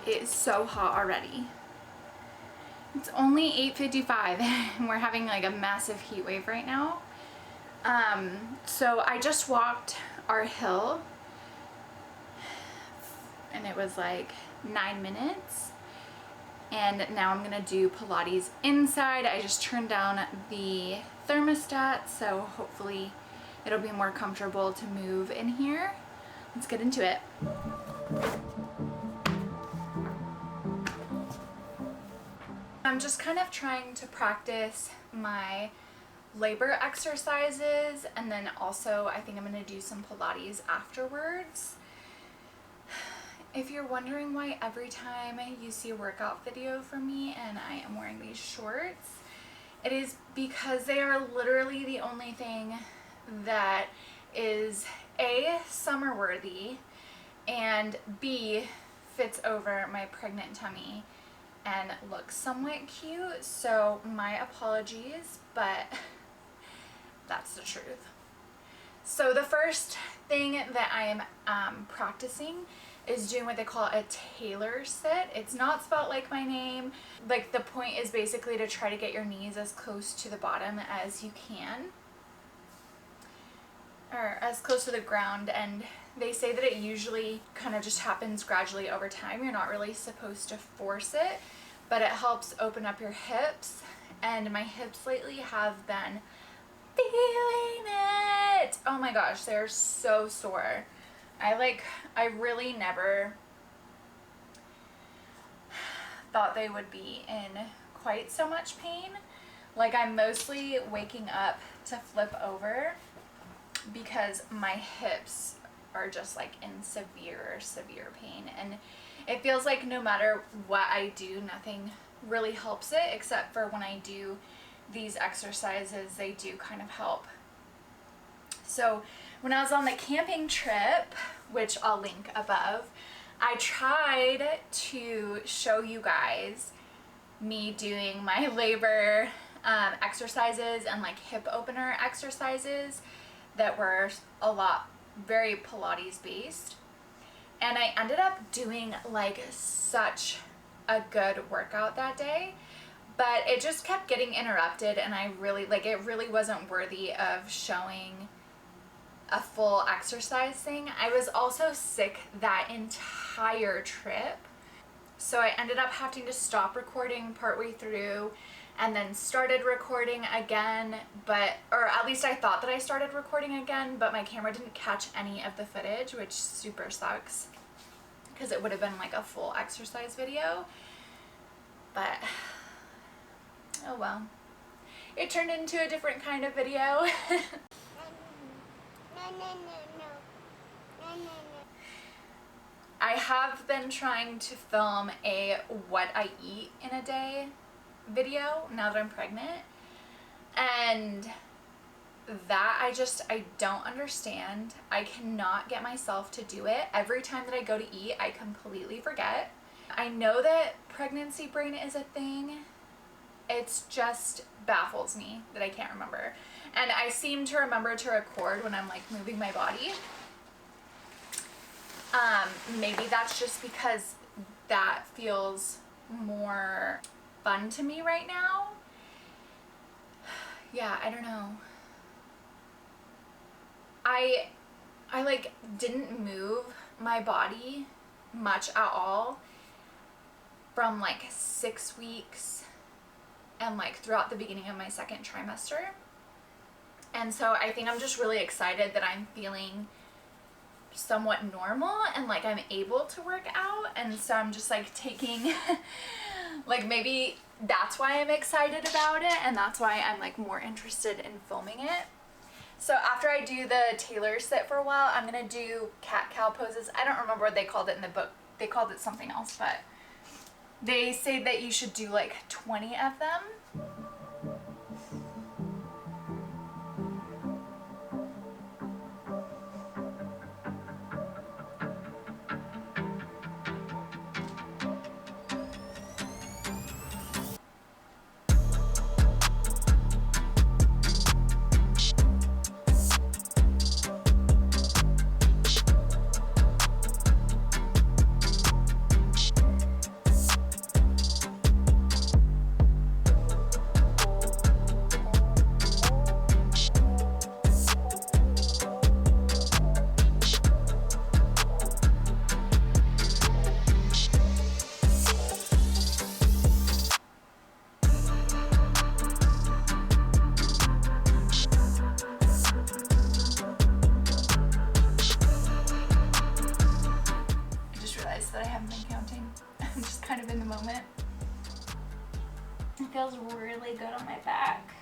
it is so hot already. It's only 8:55 and we're having like a massive heat wave right now. So I just walked our hill and it was like 9 minutes. And now I'm gonna do Pilates inside. I just turned down the thermostat, so hopefully it'll be more comfortable to move in here. Let's get into it. I'm just kind of trying to practice my labor exercises, and then also I think I'm gonna do some Pilates afterwards. If you're wondering why every time you see a workout video from me and I am wearing these shorts, it is because they are literally the only thing that is A, summer worthy, and B, fits over my pregnant tummy and looks somewhat cute. So my apologies, but that's the truth. So the first thing that I am practicing is doing what they call a Tailor Sit. It's not spelled like my name. Like, the point is basically to try to get your knees as close to the bottom as you can, or as close to the ground, and they say that it usually kind of just happens gradually over time. You're not really supposed to force it, but it helps open up your hips, and my hips lately have been feeling it. Oh my gosh, they're so sore. I really never thought they would be in quite so much pain. Like, I'm mostly waking up to flip over because my hips are just like in severe pain, and it feels like no matter what I do, nothing really helps it, except for when I do these exercises, they do kind of help. So when I was on the camping trip, which I'll link above, I tried to show you guys me doing my labor exercises and like hip opener exercises that were very Pilates based. And I ended up doing like such a good workout that day, but it just kept getting interrupted, and it really wasn't worthy of showing a full exercise thing. I was also sick that entire trip, so I ended up having to stop recording partway through and then started recording again, or at least I thought that I started recording again, but my camera didn't catch any of the footage, which super sucks because it would have been like a full exercise video. But oh well, it turned into a different kind of video. I have been trying to film a what I eat in a day video now that I'm pregnant, and that I don't understand. I cannot get myself to do it. Every time that I go to eat, I completely forget. I know that pregnancy brain is a thing. It's just baffles me that I can't remember. And I seem to remember to record when I'm like moving my body. Maybe that's just because that feels more fun to me right now. Yeah, I don't know. I like didn't move my body much at all from like 6 weeks and like throughout the beginning of my second trimester. And so I think I'm just really excited that I'm feeling somewhat normal and like I'm able to work out. And so I'm just like taking like, maybe that's why I'm excited about it, and that's why I'm like more interested in filming it. So after I do the Tailor Sit for a while, I'm gonna do cat-cow poses. I don't remember what they called it in the book. They called it something else, but they say that you should do like 20 of them. just kind of in the moment. It feels really good on my back.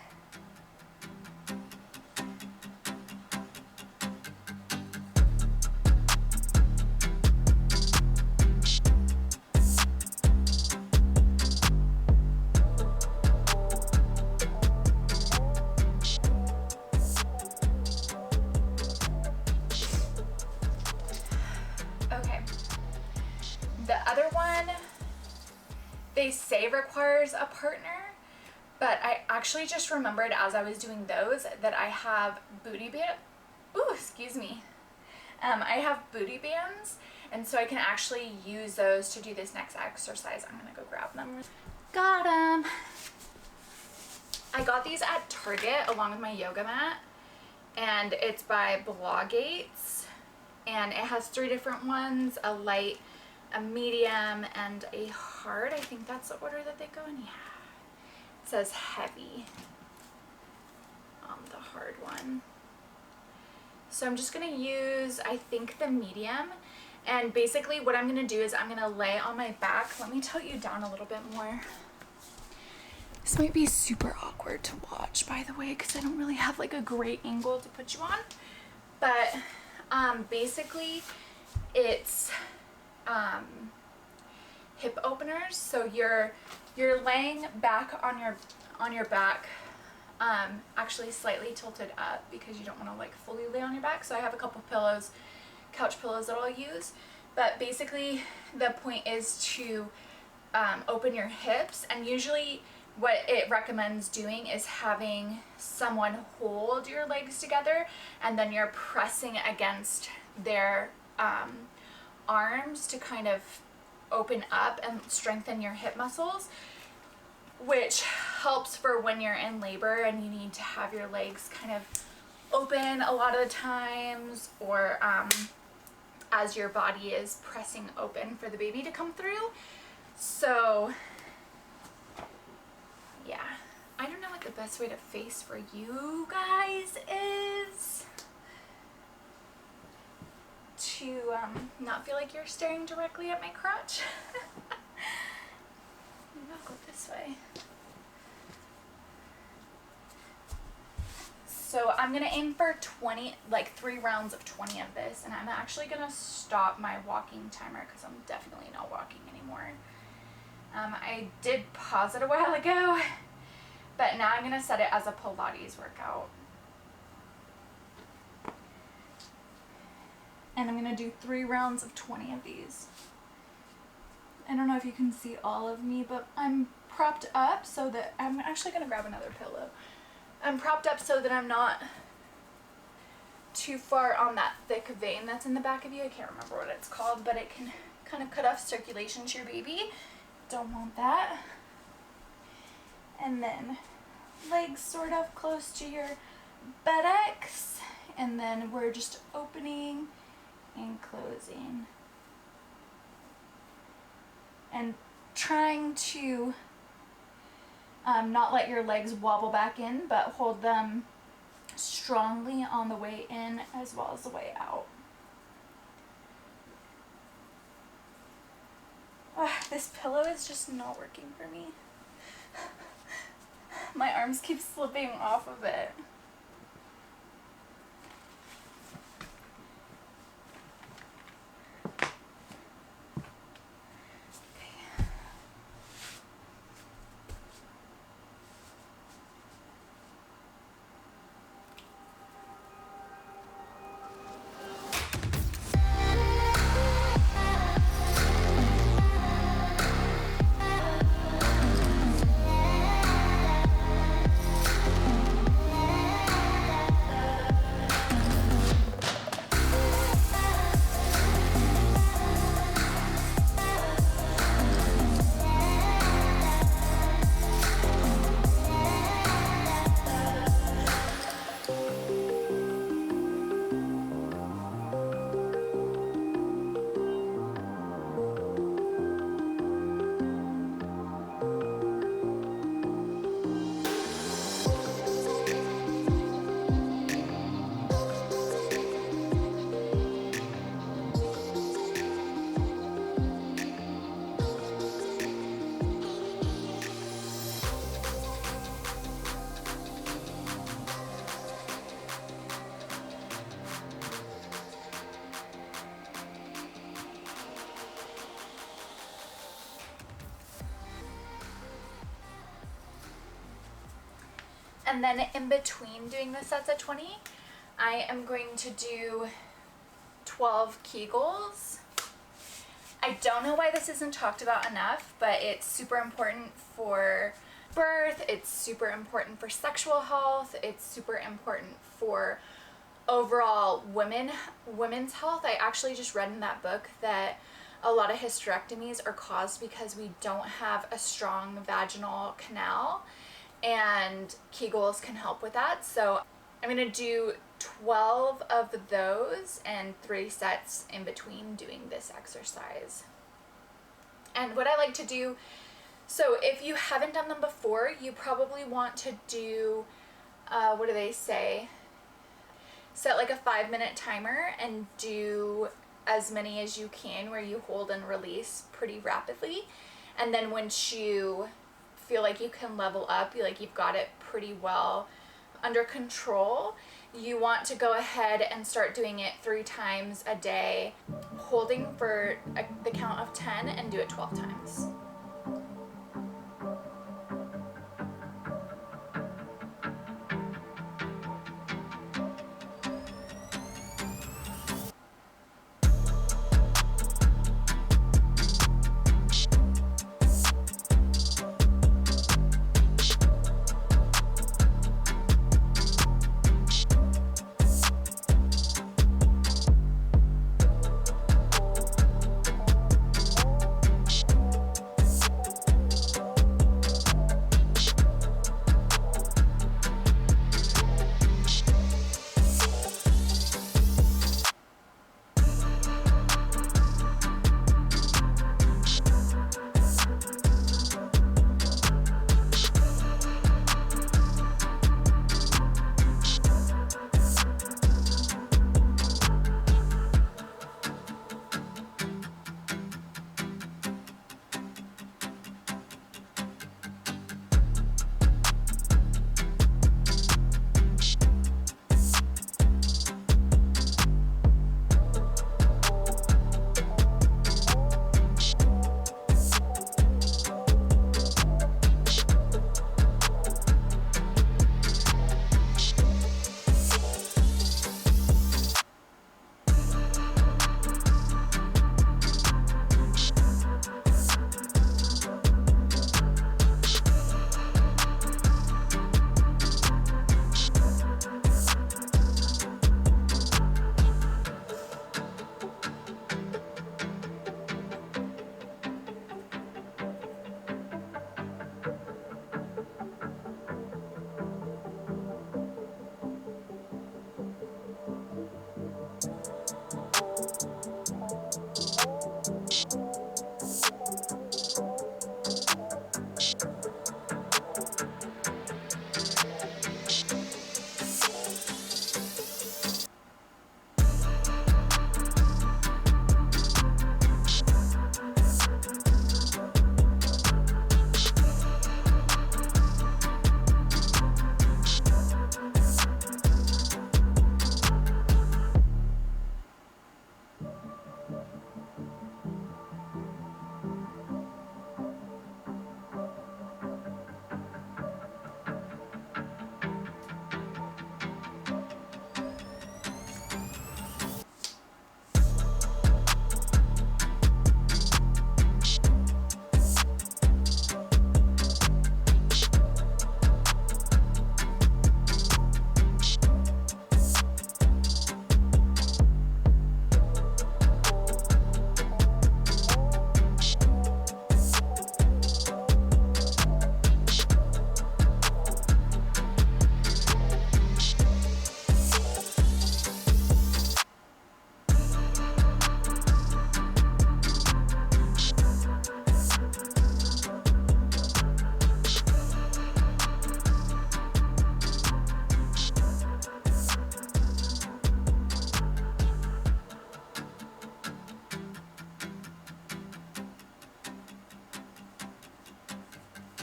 Okay. The other one, they say requires a partner, but I actually just remembered as I was doing those that I have booty band. Ooh, excuse me. I have booty bands, and so I can actually use those to do this next exercise. I'm gonna go grab them. Got them. I got these at Target along with my yoga mat, and it's by Bloggates, and it has 3 different ones: a light, a medium, and a hard. I think that's the order that they go in. Yeah. It says heavy on the hard one. So I'm just gonna use, I think, the medium. And basically what I'm gonna do is I'm gonna lay on my back. Let me tilt you down a little bit more. This might be super awkward to watch, by the way, because I don't really have like a great angle to put you on. But basically it's hip openers. So you're laying back on your back, actually slightly tilted up because you don't want to like fully lay on your back. So I have a couple pillows, couch pillows that I'll use. But basically the point is to open your hips, and usually what it recommends doing is having someone hold your legs together, and then you're pressing against their arms to kind of open up and strengthen your hip muscles, which helps for when you're in labor and you need to have your legs kind of open a lot of the times, or as your body is pressing open for the baby to come through. So yeah, I don't know what the best way to face for you guys is to not feel like you're staring directly at my crotch. Maybe I'll go this way. So I'm gonna aim for 20, like 3 rounds of 20 of this, and I'm actually gonna stop my walking timer because I'm definitely not walking anymore. I did pause it a while ago, but now I'm gonna set it as a Pilates workout. And I'm gonna do 3 rounds of 20 of these. I don't know if you can see all of me, but I'm propped up so that I'm actually gonna grab another pillow. I'm propped up so that I'm not too far on that thick vein that's in the back of you. I can't remember what it's called, but it can kind of cut off circulation to your baby. Don't want that. And then legs sort of close to your buttocks, and then we're just opening and closing and trying to not let your legs wobble back in, but hold them strongly on the way in as well as the way out. This pillow is just not working for me. My arms keep slipping off of it. And then in between doing the sets of 20, I am going to do 12 Kegels. I don't know why this isn't talked about enough, but it's super important for birth, it's super important for sexual health, it's super important for overall women's health. I actually just read in that book that a lot of hysterectomies are caused because we don't have a strong vaginal canal, and Kegels can help with that. So I'm going to do 12 of those and 3 sets in between doing this exercise. And what I like to do, so if you haven't done them before, you probably want to do, what do they say? Set like a 5-minute timer and do as many as you can where you hold and release pretty rapidly. And then once you feel like you can level up, you've got it pretty well under control, you want to go ahead and start doing it 3 times a day, holding for the count of 10, and do it 12 times.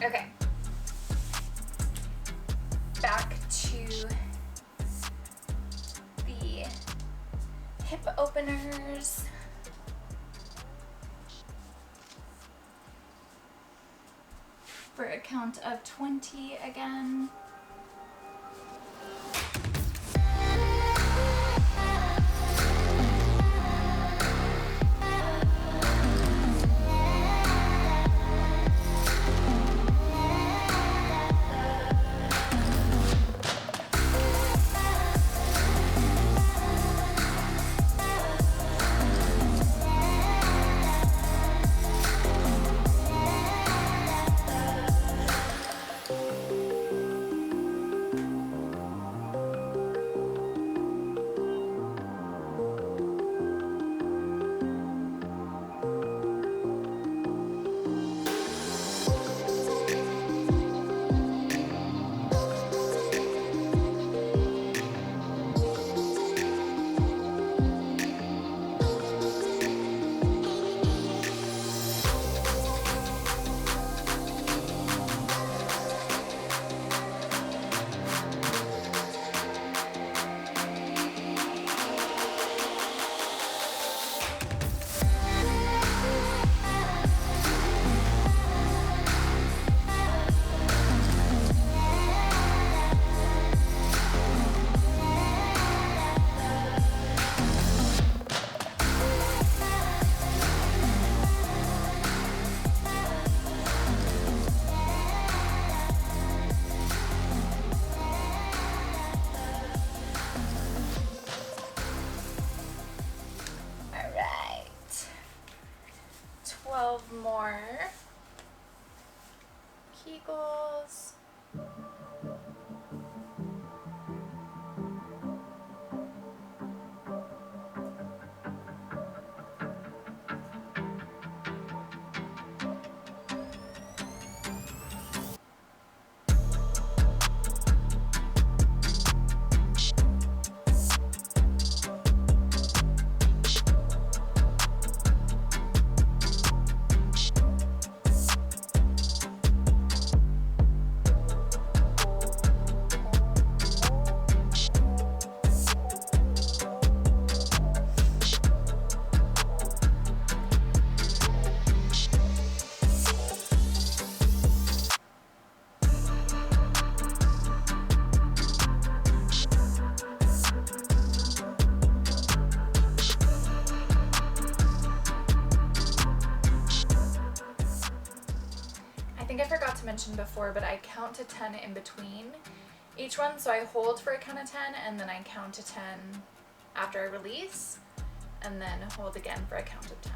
Okay. Back to the hip openers. For a count of 20 again. I think I forgot to mention before, but I count to 10 in between each one. So I hold for a count of 10 and then I count to 10 after I release, and then hold again for a count of 10.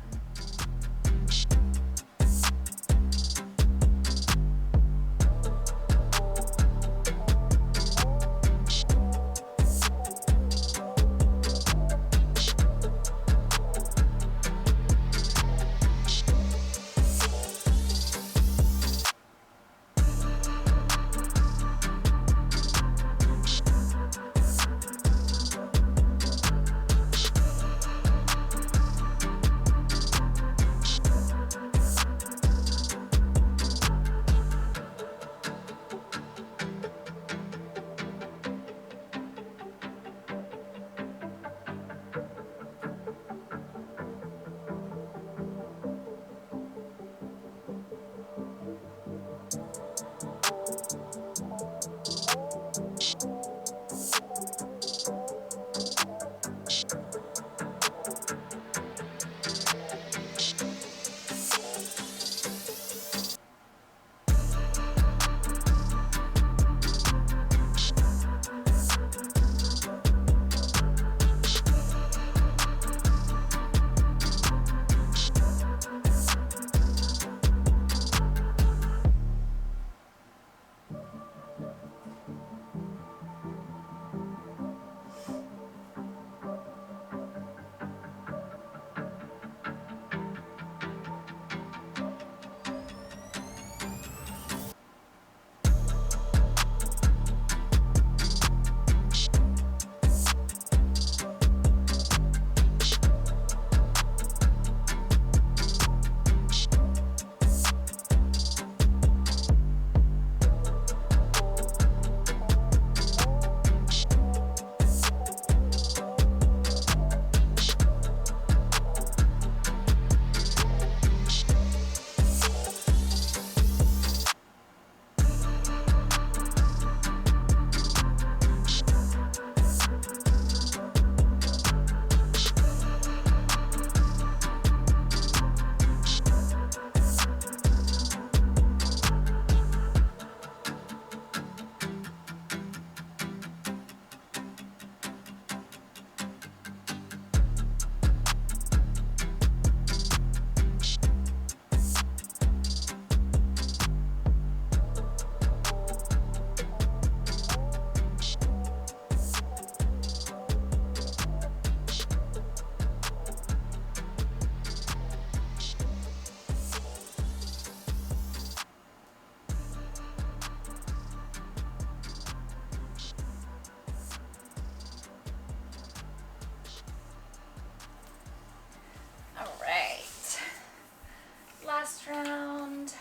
Last round.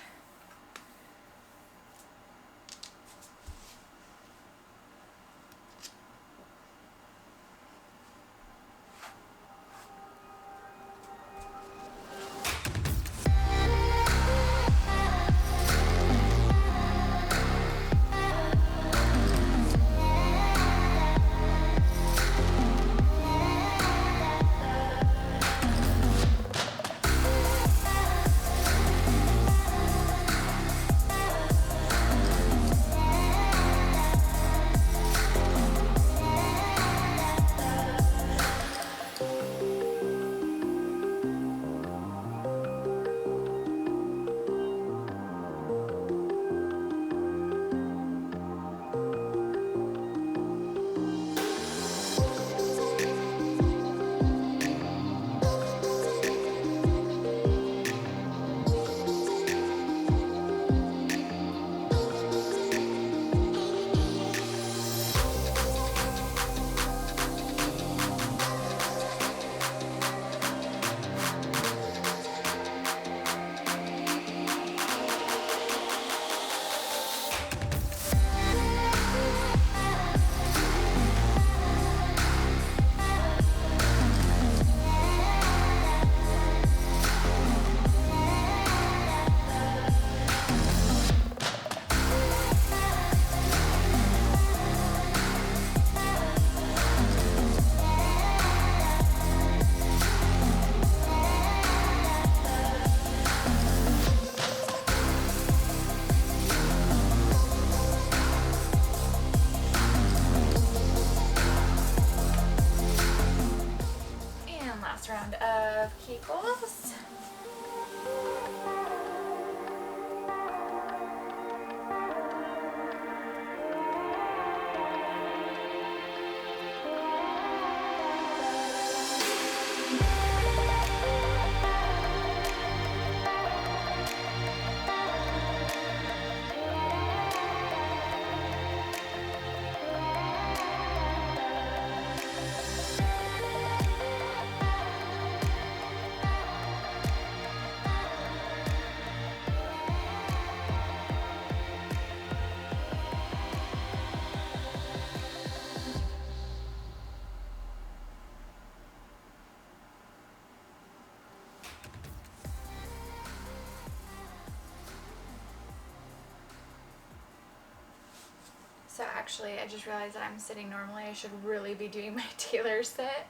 So actually, I just realized that I'm sitting normally. I should really be doing my Tailor Sit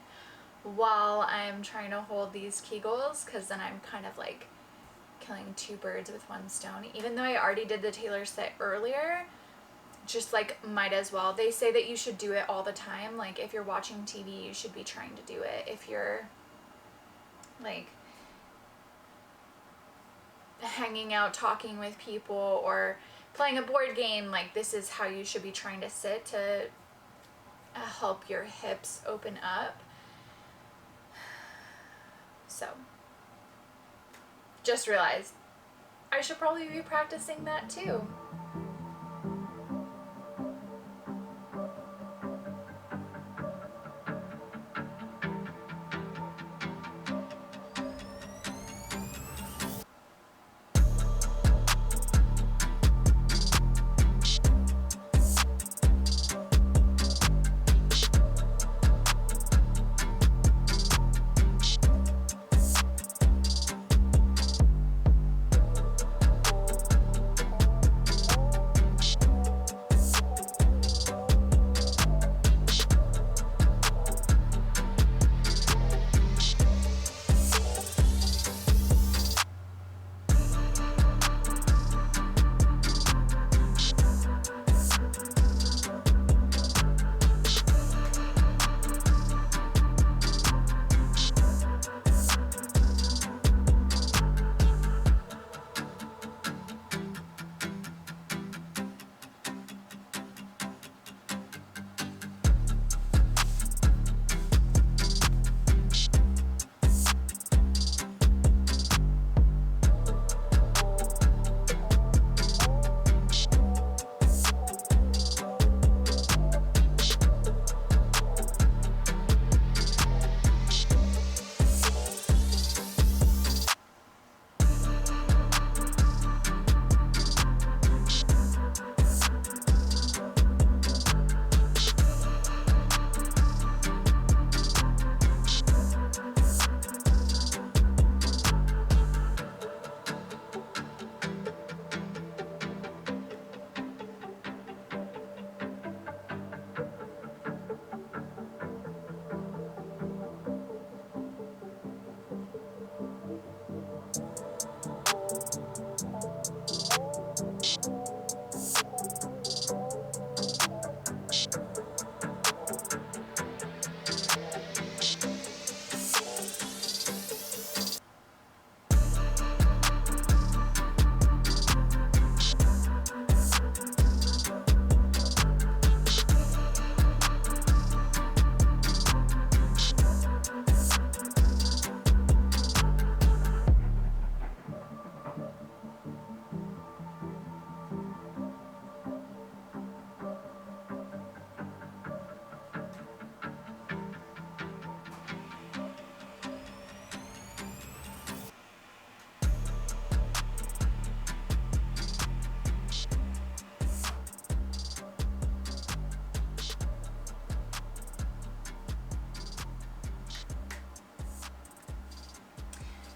while I'm trying to hold these Kegels, because then I'm kind of like killing two birds with one stone. Even though I already did the Tailor Sit earlier, just like might as well. They say that you should do it all the time. Like if you're watching TV, you should be trying to do it. If you're like hanging out, talking with people, or playing a board game, like this is how you should be trying to sit to help your hips open up. So just realized I should probably be practicing that too.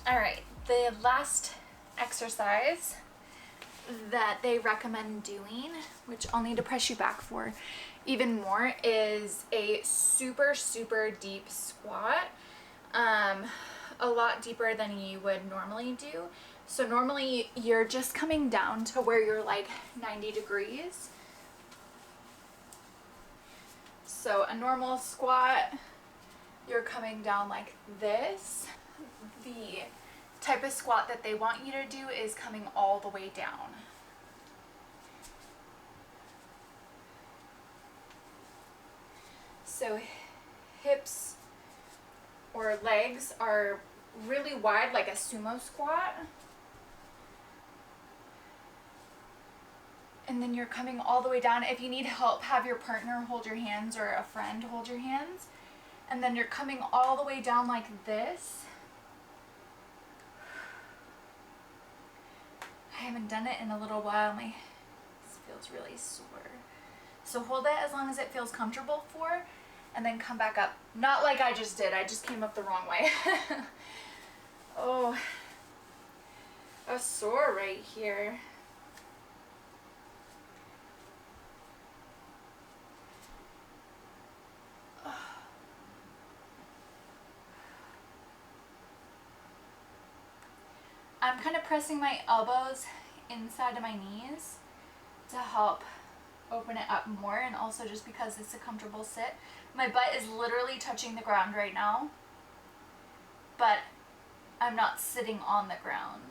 All right, the last exercise that they recommend doing, which I'll need to press you back for even more, is a super, super deep squat. A lot deeper than you would normally do. So normally you're just coming down to where you're like 90 degrees. So a normal squat, you're coming down like this. The type of squat that they want you to do is coming all the way down. So hips or legs are really wide, like a sumo squat. And then you're coming all the way down. If you need help, have your partner hold your hands or a friend hold your hands. And then you're coming all the way down like this. I haven't done it in a little while. This feels really sore. So hold it as long as it feels comfortable for, and then come back up. Not like I just did. I just came up the wrong way. Oh, a sore right here. I'm kind of pressing my elbows inside of my knees to help open it up more, and also just because it's a comfortable sit. My butt is literally touching the ground right now, but I'm not sitting on the ground.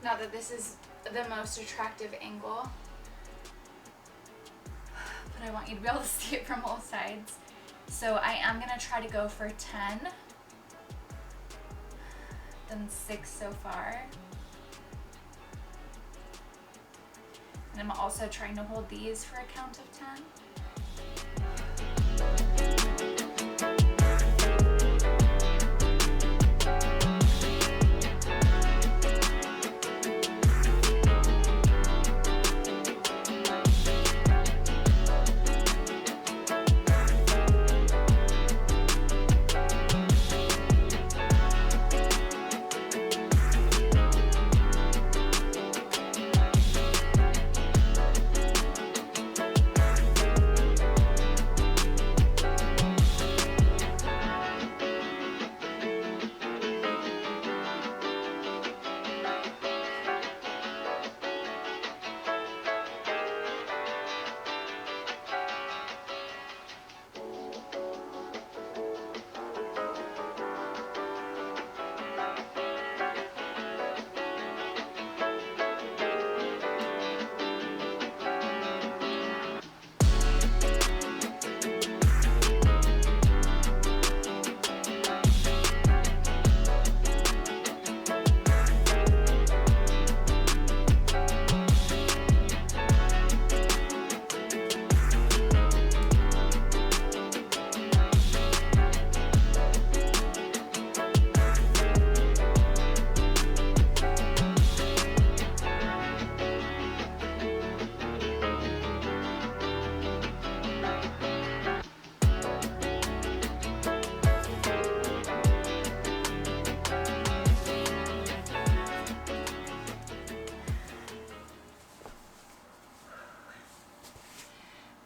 Not that this is the most attractive angle, but I want you to be able to see it from both sides. So I am gonna try to go for 10. Done 6 so far. And I'm also trying to hold these for a count of 10.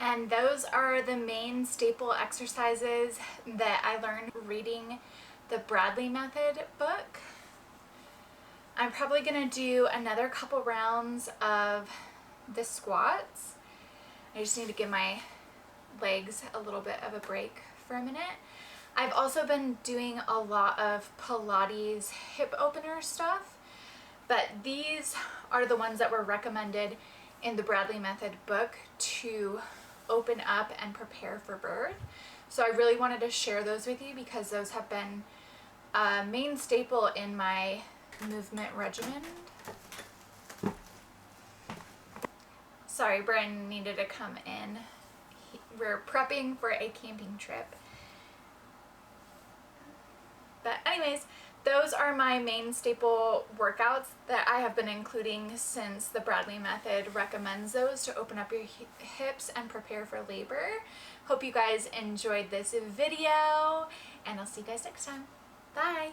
And those are the main staple exercises that I learned reading the Bradley Method book. I'm probably gonna do another couple rounds of the squats. I just need to give my legs a little bit of a break for a minute. I've also been doing a lot of Pilates hip opener stuff, but these are the ones that were recommended in the Bradley Method book to open up and prepare for birth. So I really wanted to share those with you because those have been a main staple in my movement regimen. Sorry, Brian needed to come in. We're prepping for a camping trip. But anyways, those are my main staple workouts that I have been including since the Bradley Method recommends those to open up your hips and prepare for labor. Hope you guys enjoyed this video, and I'll see you guys next time. Bye!